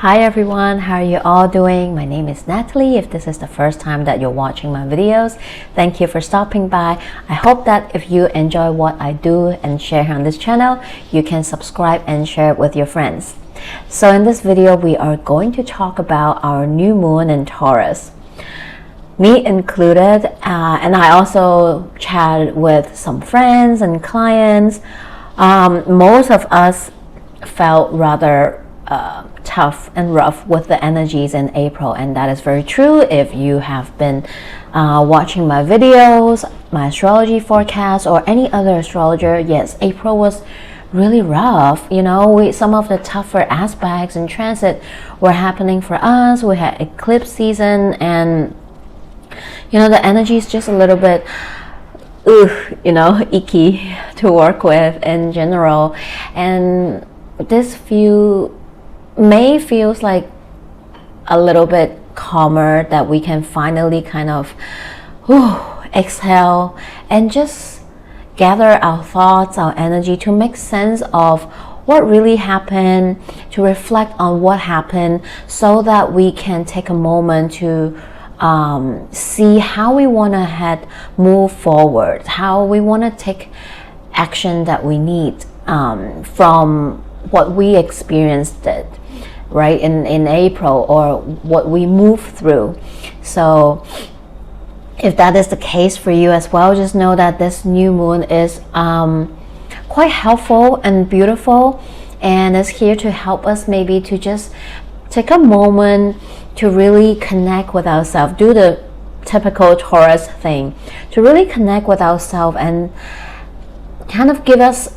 Hi everyone, how are you all doing? My name is Natalie. If this is the first time that you're watching my videos, thank you for stopping by. I hope that if you enjoy what I do and share here on this channel, you can subscribe and share it with your friends. So in this video, we are going to talk about our new moon in Taurus. Me included, and I also chatted with some friends and clients. Most of us felt rather tough and rough with the energies in April, and that is very true. If you have been watching my videos, my astrology forecast, or any other astrologer, yes, April was really rough. You know, some of the tougher aspects in transit were happening for us. We had eclipse season, and you know, the energy is just a little bit icky to work with in general. And this May feels like a little bit calmer, that we can finally kind of exhale and just gather our thoughts, our energy to make sense of what really happened, to reflect on what happened, so that we can take a moment to see how we want to move forward, how we want to take action that we need from what we experienced right in April, or what we moved through. So if that is the case for you as well, just know that this new moon is quite helpful and beautiful, and is here to help us maybe to just take a moment to really connect with ourselves, do the typical Taurus thing, to really connect with ourselves and kind of give us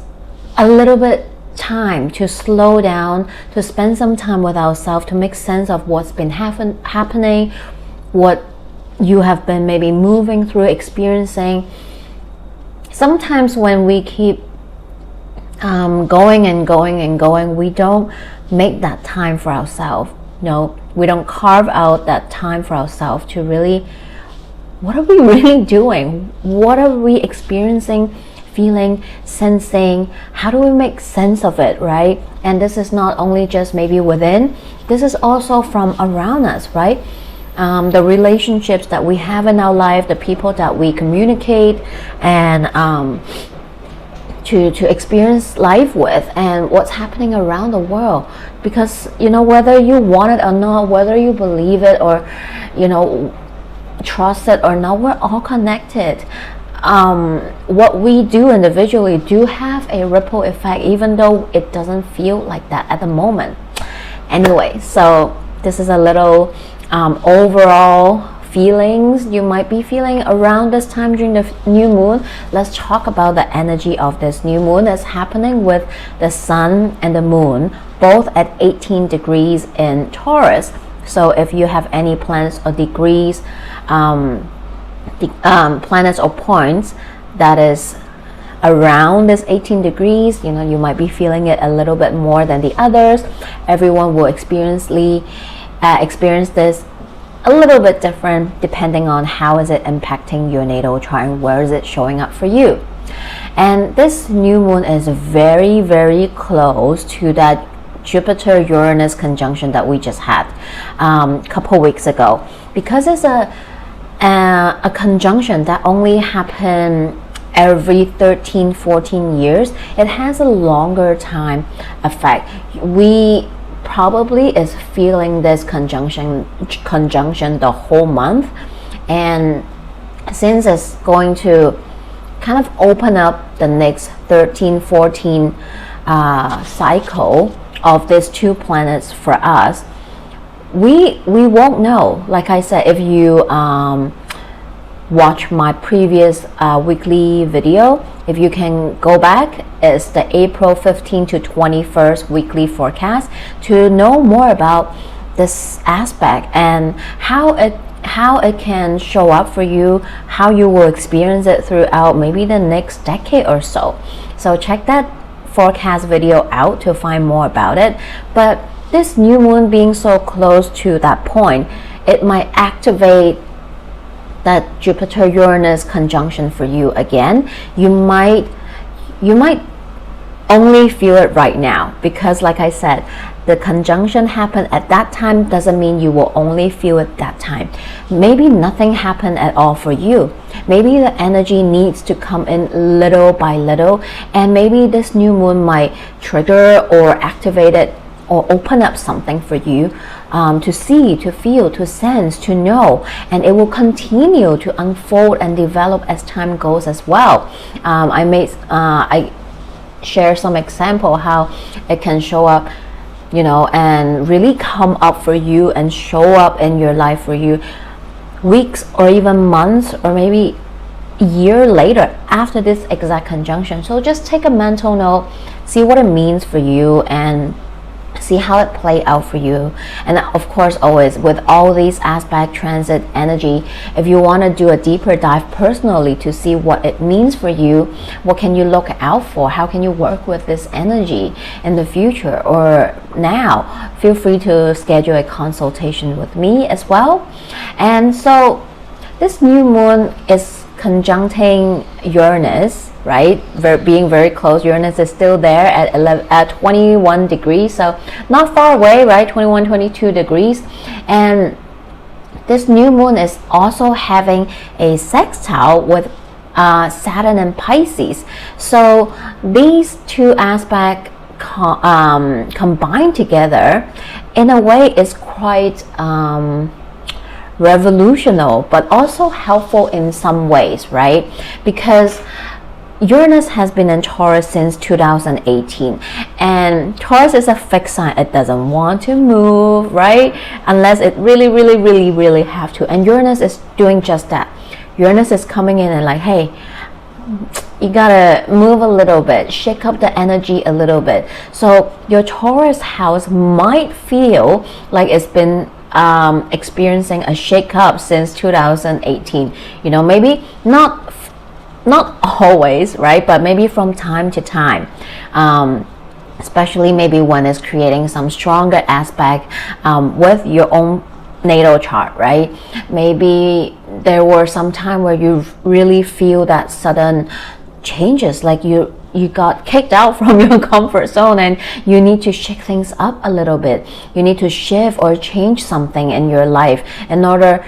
a little bit time to slow down, to spend some time with ourselves, to make sense of what's been happening, what you have been maybe moving through, experiencing. Sometimes when we keep going and going and going, we don't make that time for ourselves. No, we don't carve out that time for ourselves to really, what are we really doing? What are we experiencing, feeling, sensing? How do we make sense of it, right? And this is not only just maybe within, this is also from around us, right? The relationships that we have in our life, the people that we communicate and to experience life with, and what's happening around the world. Because, you know, whether you want it or not, whether you believe it or, you know, trust it or not, we're all connected. What we do individually do have a ripple effect, even though it doesn't feel like that at the moment. Anyway, so this is a little overall feelings you might be feeling around this time during the new moon. Let's talk about the energy of this new moon that's happening with the sun and the moon both at 18 degrees in Taurus. So if you have any planets or degrees, planets or points that is around this 18 degrees, you know, you might be feeling it a little bit more than the others. Everyone will experience this a little bit different depending on how is it impacting your natal chart and where is it showing up for you. And this new moon is very, very close to that Jupiter-Uranus conjunction that we just had a couple weeks ago. Because it's a conjunction that only happens every 13-14 years, it has a longer time effect. We probably is feeling this conjunction the whole month, and since it's going to kind of open up the next 13-14 cycle of these two planets for us, we won't know. Like I said, if you watch my previous weekly video, if you can go back, it's the April 15 to 21st weekly forecast to know more about this aspect and how it can show up for you, how you will experience it throughout maybe the next decade or so. So check that forecast video out to find more about it. But this new moon being so close to that point, it might activate that Jupiter-Uranus conjunction for you again. You might only feel it right now because, like I said, the conjunction happened at that time doesn't mean you will only feel it that time. Maybe nothing happened at all for you. Maybe the energy needs to come in little by little, and maybe this new moon might trigger or activate it or open up something for you to see, to feel, to sense, to know, and it will continue to unfold and develop as time goes as well. I share some example how it can show up, and really come up for you and show up in your life for you weeks or even months or maybe a year later after this exact conjunction. So just take a mental note, see what it means for you, and see how it play out for you. And of course, always with all these aspect, transit, energy, if you want to do a deeper dive personally to see what it means for you, what can you look out for, how can you work with this energy in the future or now, feel free to schedule a consultation with me as well. And so this new moon is conjuncting Uranus, right? Being very close. Uranus is still there at 21 degrees, so not far away, right? 21, 22 degrees. And this new moon is also having a sextile with Saturn and Pisces. So these two aspects combined together in a way is quite revolutionary, but also helpful in some ways, right? Because Uranus has been in Taurus since 2018, and Taurus is a fixed sign. It doesn't want to move, right? Unless it really have to. And Uranus is doing just that. Uranus is coming in and like, hey, you gotta move a little bit, shake up the energy a little bit. So your Taurus house might feel like it's been experiencing a shake-up since 2018. Maybe not always, right? But maybe from time to time, especially maybe when it's creating some stronger aspect with your own natal chart, right? Maybe there were some time where you really feel that sudden changes, like you got kicked out from your comfort zone and you need to shake things up a little bit. You need to shift or change something in your life in order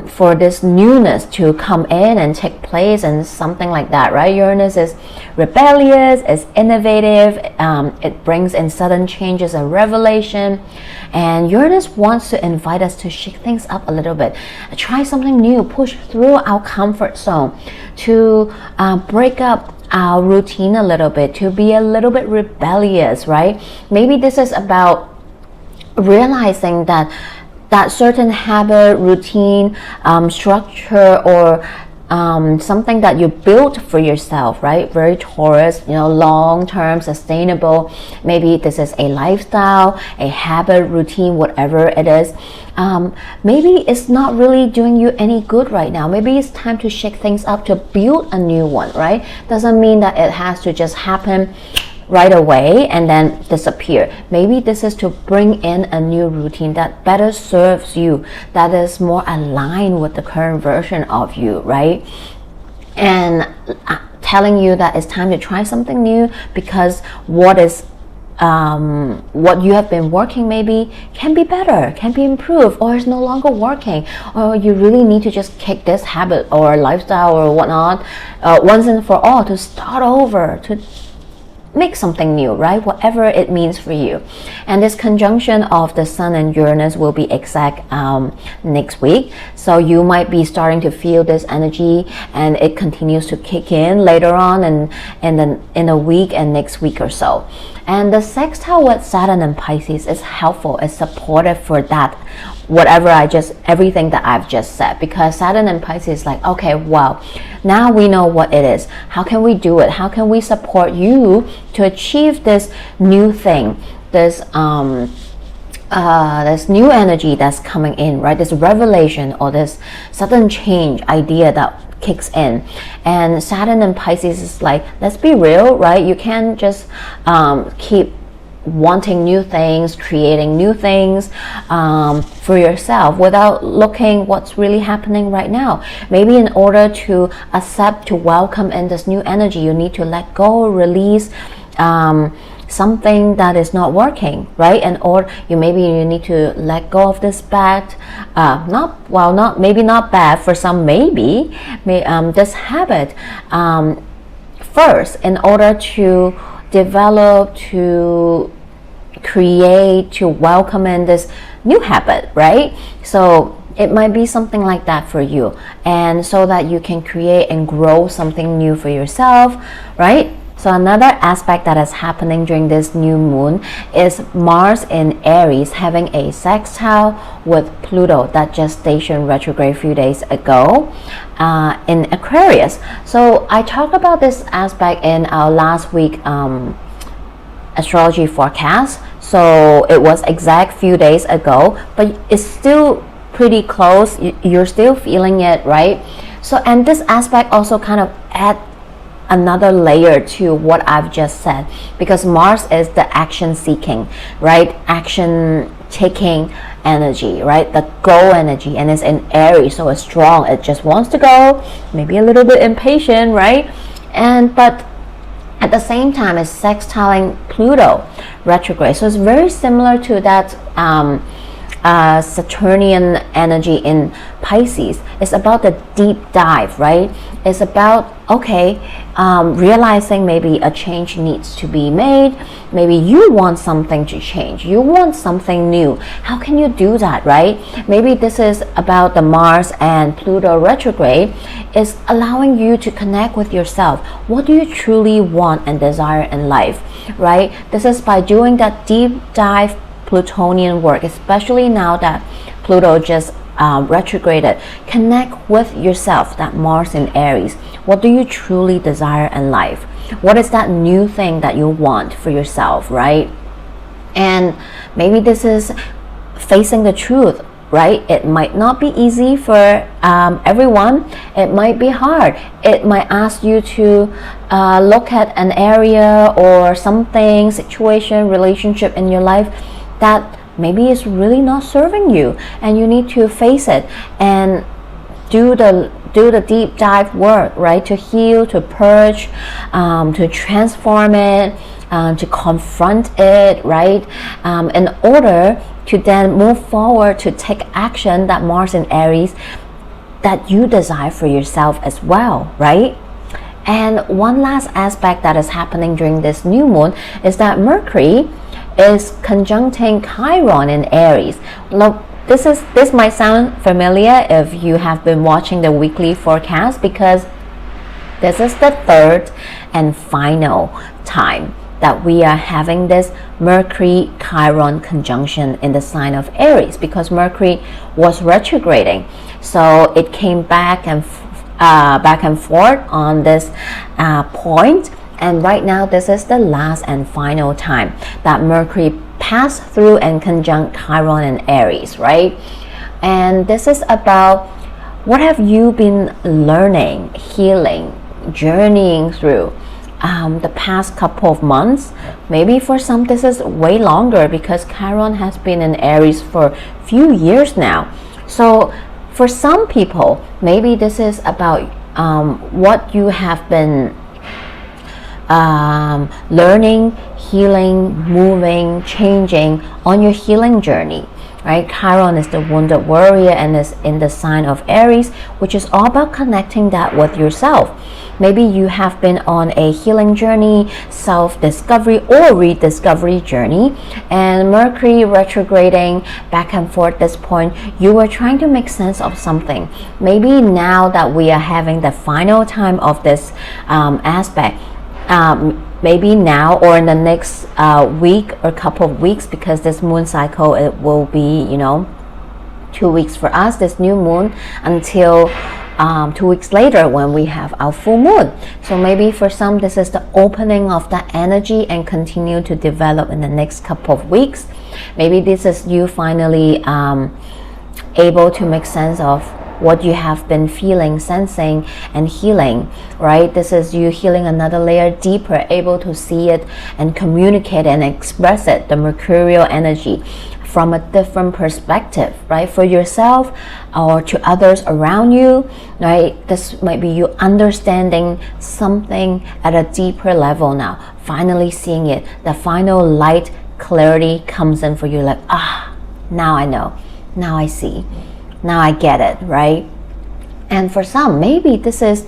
for this newness to come in and take place and something like that, right? Uranus is rebellious, it's innovative, it brings in sudden changes and revelation, and Uranus wants to invite us to shake things up a little bit, try something new, push through our comfort zone, to break up our routine a little bit, to be a little bit rebellious, right? Maybe this is about realizing that certain habit, routine, structure, or something that you built for yourself, right? Very Taurus, long-term, sustainable. Maybe this is a lifestyle, a habit, routine, whatever it is. Maybe it's not really doing you any good right now. Maybe it's time to shake things up, to build a new one, right? Doesn't mean that it has to just happen right away and then disappear. Maybe this is to bring in a new routine that better serves you, that is more aligned with the current version of you, right? And telling you that it's time to try something new, because what you have been working maybe can be better, can be improved, or is no longer working, or you really need to just kick this habit or lifestyle or whatnot once and for all, to start over, to make something new, right? Whatever it means for you. And this conjunction of the Sun and Uranus will be exact next week, so you might be starting to feel this energy, and it continues to kick in later on and then in a week and next week or so. And the sextile with Saturn and Pisces is helpful, it's supportive for that, everything that I've just said, because Saturn and Pisces is like, okay, well, now we know what it is. How can we do it? How can we support you to achieve this new thing, this new energy that's coming in, right? This revelation or this sudden change idea that kicks in. And Saturn and Pisces is like, let's be real, right? You can't just keep wanting new things, creating new things for yourself without looking what's really happening right now. Maybe in order to accept, to welcome in this new energy, you need to let go, release something that is not working, right? And or maybe you need to let go of this bad, maybe not bad for some, this habit first, in order to develop, to create, to welcome in this new habit, right? So it might be something like that for you, and so that you can create and grow something new for yourself, right? So another aspect that is happening during this new moon is Mars in Aries having a sextile with Pluto that just stationed retrograde a few days ago in Aquarius. So I talked about this aspect in our last week astrology forecast. So it was exact few days ago, but it's still pretty close. You're still feeling it, right? So, and this aspect also kind of add another layer to what I've just said, because Mars is the action seeking, right? Action taking energy, right? The go energy, and it's in Aries, so it's strong. It just wants to go, maybe a little bit impatient, right? But at the same time, it's sextiling Pluto retrograde. So it's very similar to that Saturnian energy in Pisces. It's about the deep dive, right? It's about, realizing maybe a change needs to be made. Maybe you want something to change. You want something new. How can you do that, right? Maybe this is about the Mars and Pluto retrograde. Is allowing you to connect with yourself. What do you truly want and desire in life, right? This is by doing that deep dive Plutonian work, especially now that Pluto just retrograded. Connect with yourself, that Mars in Aries. What do you truly desire in life? What is that new thing that you want for yourself, right? And maybe this is facing the truth, right? It might not be easy for everyone. It might be hard. It might ask you to look at an area or something, situation, relationship in your life that maybe is really not serving you, and you need to face it and do the deep dive work, right? To heal, to purge, to transform it, to confront it, right? In order to then move forward, to take action, that Mars in Aries that you desire for yourself as well, right? And one last aspect that is happening during this new moon is that Mercury is conjuncting Chiron in Aries. Look, this might sound familiar if you have been watching the weekly forecast, because this is the third and final time that we are having this Mercury Chiron conjunction in the sign of Aries, because Mercury was retrograding, so it came back and forth on this point. And right now, this is the last and final time that Mercury passed through and conjunct Chiron and Aries, right? And this is about what have you been learning, healing, journeying through the past couple of months. Maybe for some this is way longer, because Chiron has been in Aries for a few years now. So for some people, maybe this is about what you have been learning, healing, moving, changing on your healing journey, right? Chiron is the wounded warrior and is in the sign of Aries, which is all about connecting that with yourself. Maybe you have been on a healing journey, self-discovery or rediscovery journey, and Mercury retrograding back and forth this point, you were trying to make sense of something. Maybe now that we are having the final time of this aspect, maybe now or in the next week or couple of weeks, because this moon cycle, it will be 2 weeks for us, this new moon, until 2 weeks later when we have our full moon. So maybe for some this is the opening of that energy and continue to develop in the next couple of weeks. Maybe this is you finally able to make sense of what you have been feeling, sensing, and healing, right? This is you healing another layer deeper, able to see it and communicate and express it, the mercurial energy, from a different perspective, right? For yourself or to others around you, right? This might be you understanding something at a deeper level now. finally seeing it, the final light clarity comes in for you, like, now I know, now I see, now I get it, right? And for some, maybe this is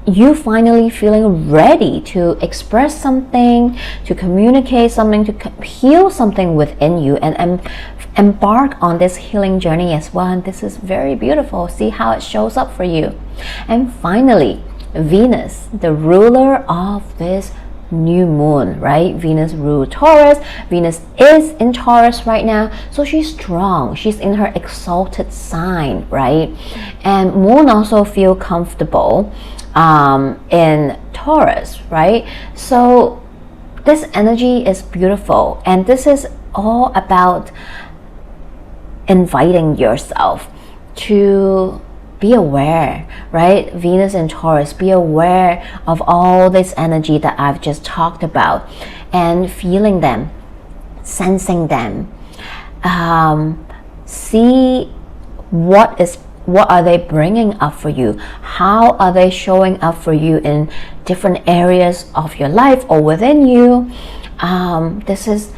you finally feeling ready to express something, to communicate something, to heal something within you, and embark on this healing journey as well. And this is very beautiful. See how it shows up for you. And finally, Venus, the ruler of this new moon, right? Venus rules Taurus. Venus is in Taurus right now, so she's strong. She's in her exalted sign, right? And moon also feel comfortable in Taurus, right? So this energy is beautiful, and this is all about inviting yourself to be aware, right? Venus and Taurus, be aware of all this energy that I've just talked about, and feeling them, sensing them. See what are they bringing up for you? How are they showing up for you in different areas of your life or within you? This is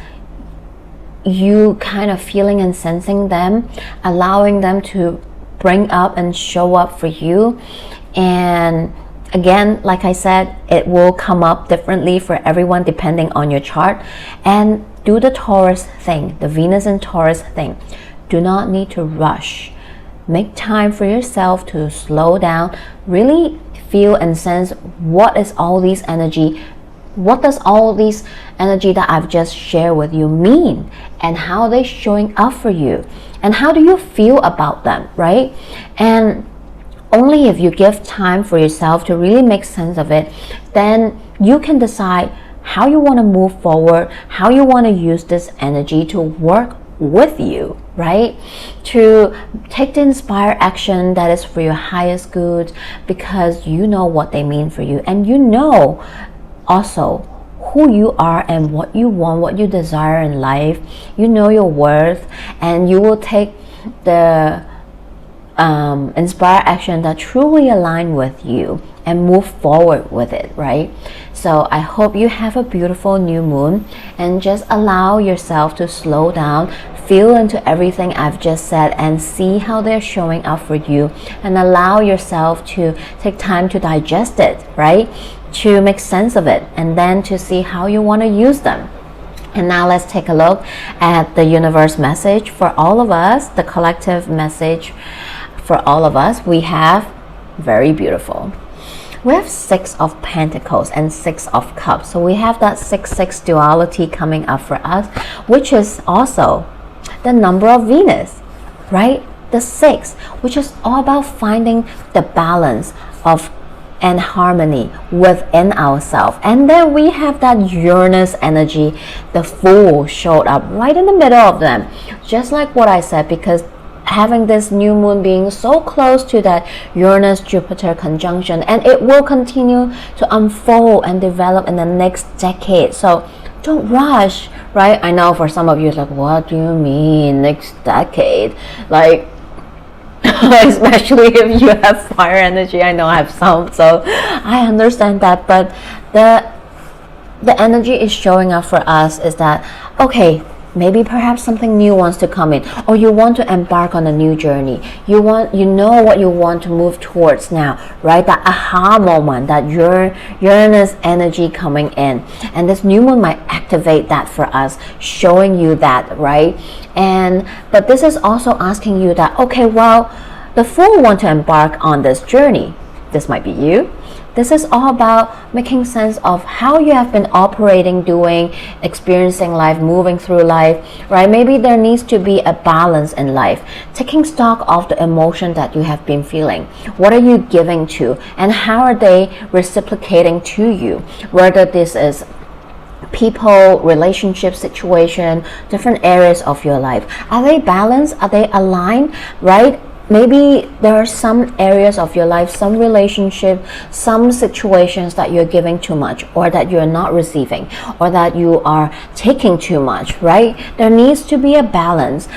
you kind of feeling and sensing them, allowing them to bring up and show up for you. And again, like I said, it will come up differently for everyone depending on your chart. And do the Taurus thing, the Venus and Taurus thing. Do not need to rush. Make time for yourself to slow down, really feel and sense what is all these energy, what does all these energy that I've just shared with you mean, and how are they showing up for you, and how do you feel about them, right? And only if you give time for yourself to really make sense of it, then you can decide how you want to move forward, how you want to use this energy to work with you, right? To take the inspired action that is for your highest good, because you know what they mean for you, and you know also who you are and what you want, what you desire in life. You know your worth, and you will take the inspired action that truly align with you and move forward with it, right? So I hope you have a beautiful new moon, and just allow yourself to slow down, feel into everything I've just said, and see how they're showing up for you, and allow yourself to take time to digest it, right? To make sense of it, and then to see how you want to use them. And now let's take a look at the universe message for all of us, the collective message for all of us. We have very beautiful. We have 6 of Pentacles and 6 of Cups. So we have that 6-6 duality coming up for us, which is also the number of Venus, right? The 6, which is all about finding the balance of and harmony within ourselves. And then we have that Uranus energy, the Fool showed up right in the middle of them, just like what I said, because having this new moon being so close to that Uranus-Jupiter conjunction, and it will continue to unfold and develop in the next decade. So don't rush, right? I know for some of you it's like, what do you mean next decade? Like, especially if you have fire energy. I know I have some, so I understand that, but the energy is showing up for us is that, okay, maybe perhaps something new wants to come in, or you want to embark on a new journey. You know what you want to move towards now, right? That aha moment, that Uranus energy coming in, and this new moon might activate that for us, showing you that, right? But this is also asking you that, okay, well, the Fool want to embark on this journey. This might be you. This is all about making sense of how you have been operating, doing, experiencing life, moving through life, right? Maybe there needs to be a balance in life, taking stock of the emotion that you have been feeling. What are you giving to, and how are they reciprocating to you? Whether this is people, relationship situation, different areas of your life. Are they balanced? Are they aligned, right? Maybe there are some areas of your life, some relationship, some situations that you're giving too much, or that you're not receiving, or that you are taking too much, right? There needs to be a balance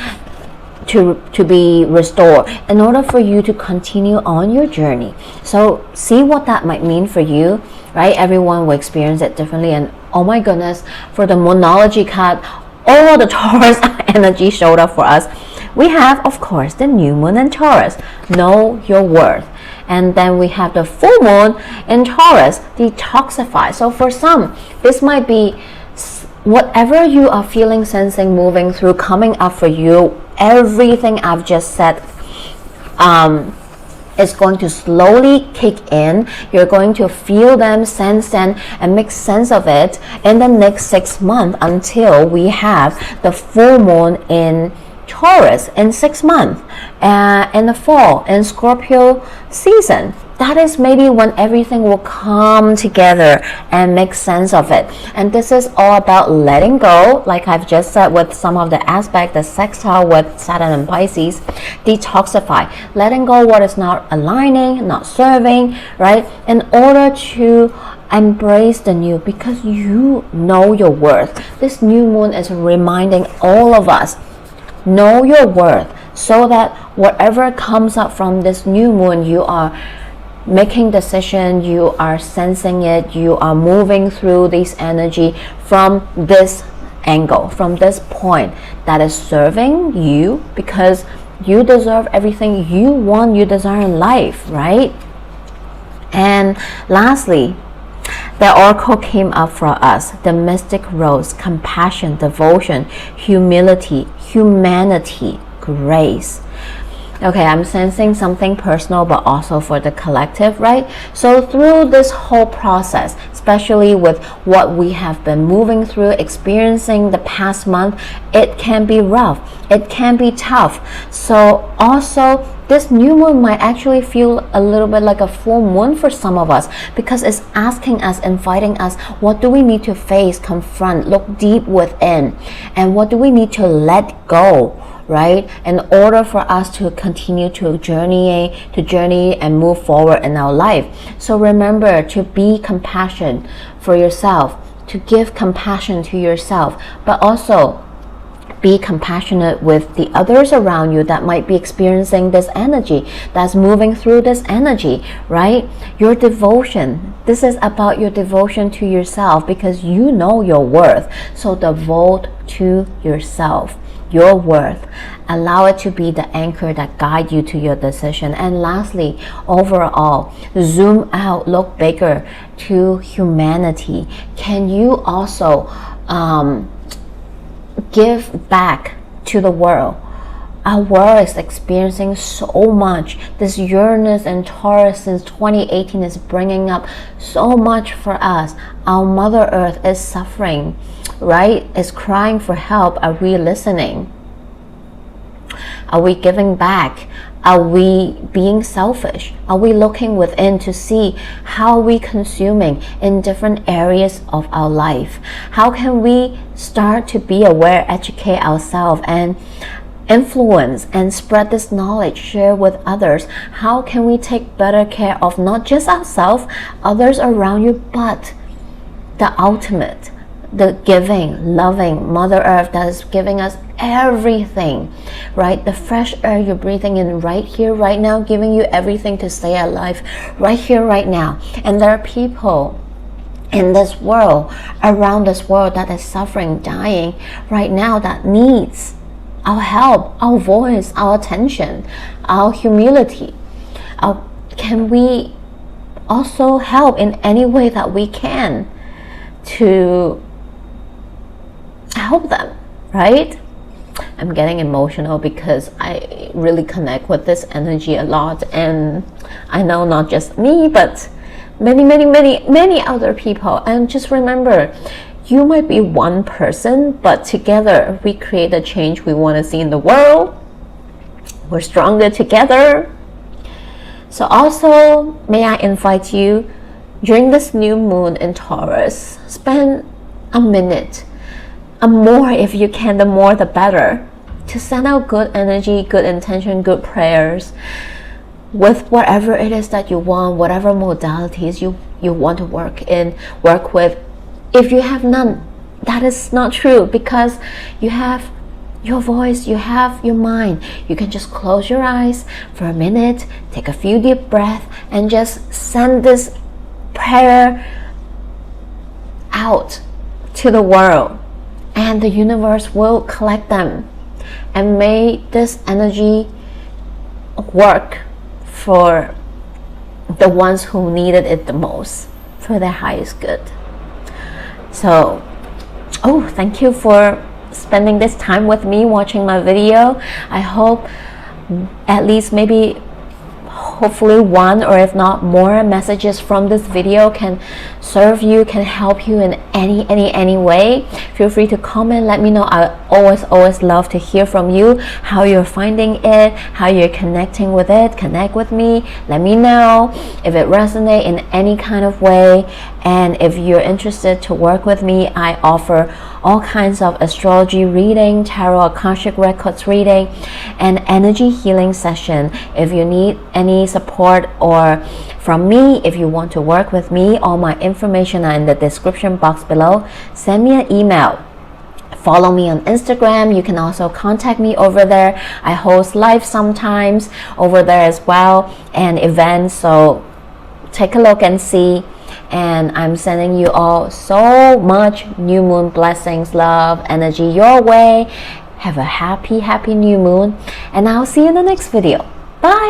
to be restored in order for you to continue on your journey. So see what that might mean for you, right? Everyone will experience it differently, and Oh my goodness, for the Moonology card, all the Taurus energy showed up for us. We have, of course, the new moon in Taurus. Know your worth. And then we have the full moon in Taurus, detoxify. So for some, this might be whatever you are feeling, sensing, moving through, coming up for you. Everything I've just said is going to slowly kick in. You're going to feel them, sense them, and make sense of it in the next 6 months until we have the full moon in Taurus in 6 months, in the fall, in Scorpio season. That is maybe when everything will come together and make sense of it. And this is all about letting go, like I've just said with some of the aspects, the sextile with Saturn and Pisces, detoxify, letting go what is not aligning, not serving, right? In order to embrace the new, because you know your worth. This new moon is reminding all of us, know your worth, so that whatever comes up from this new moon, you are making decision, you are sensing it, you are moving through this energy from this angle, from this point that is serving you, because you deserve everything you want, you desire in life, right? And lastly, the oracle came up for us, the mystic rose, compassion, devotion, humility, humanity, grace. Okay, I'm sensing something personal, but also for the collective, right? So through this whole process, especially with what we have been moving through, experiencing the past month, it can be rough, it can be tough. So also, this new moon might actually feel a little bit like a full moon for some of us, because it's asking us, inviting us, what do we need to face, confront, look deep within, and what do we need to let go, right, in order for us to continue to journey and move forward in our life. So remember to be compassionate for yourself, to give compassion to yourself, but also be compassionate with the others around you that might be experiencing this energy, that's moving through this energy, right? Your devotion, this is about your devotion to yourself, because you know your worth. So devote to yourself, your worth. Allow it to be the anchor that guides you to your decision. And lastly, overall, zoom out, look bigger to humanity. Can you also give back to the world? Our world is experiencing so much. This Uranus and Taurus since 2018 is bringing up so much for us. Our Mother Earth is suffering, right? Is crying for help. Are we listening? Are we giving back? Are we being selfish? Are we looking within to see how we consuming in different areas of our life? How can we start to be aware, educate ourselves, and influence and spread this knowledge, share with others? How can we take better care of not just ourselves, others around you, but the ultimate, the giving, loving Mother Earth that is giving us everything, right? The fresh air you're breathing in right here, right now, giving you everything to stay alive right here, right now. And there are people in this world, around this world, that is suffering, dying right now, that needs our help, our voice, our attention, our humility. Can we also help in any way that we can to help them, right? I'm getting emotional because I really connect with this energy a lot, and I know not just me, but many other people. And just remember, you might be one person, but together we create the change we want to see in the world. We're stronger together. So also, may I invite you, during this new moon in Taurus, spend a minute, more if you can, the more the better, to send out good energy, good intention, good prayers with whatever it is that you want, whatever modalities you want to work with. If you have none, that is not true, because you have your voice, you have your mind. You can just close your eyes for a minute, take a few deep breaths, and just send this prayer out to the world, and the universe will collect them and make this energy work for the ones who needed it the most, for their highest good. So, thank you for spending this time with me watching my video. I hope at least hopefully one, or if not more, messages from this video can serve you, can help you in any way. Feel free to comment, let me know. I always love to hear from you, how you're finding it, how you're connecting with it. Connect with me, let me know if it resonates in any kind of way. And if you're interested to work with me, I offer all kinds of astrology reading, tarot Akashic records reading, and energy healing session. If you need any support or from me, if you want to work with me, all my information are in the description box below. Send me an email. Follow me on Instagram. You can also contact me over there. I host live sometimes over there as well, and events, so take a look and see. And I'm sending you all so much new moon blessings, love, energy your way. Have a happy new moon, and I'll see you in the next video. Bye.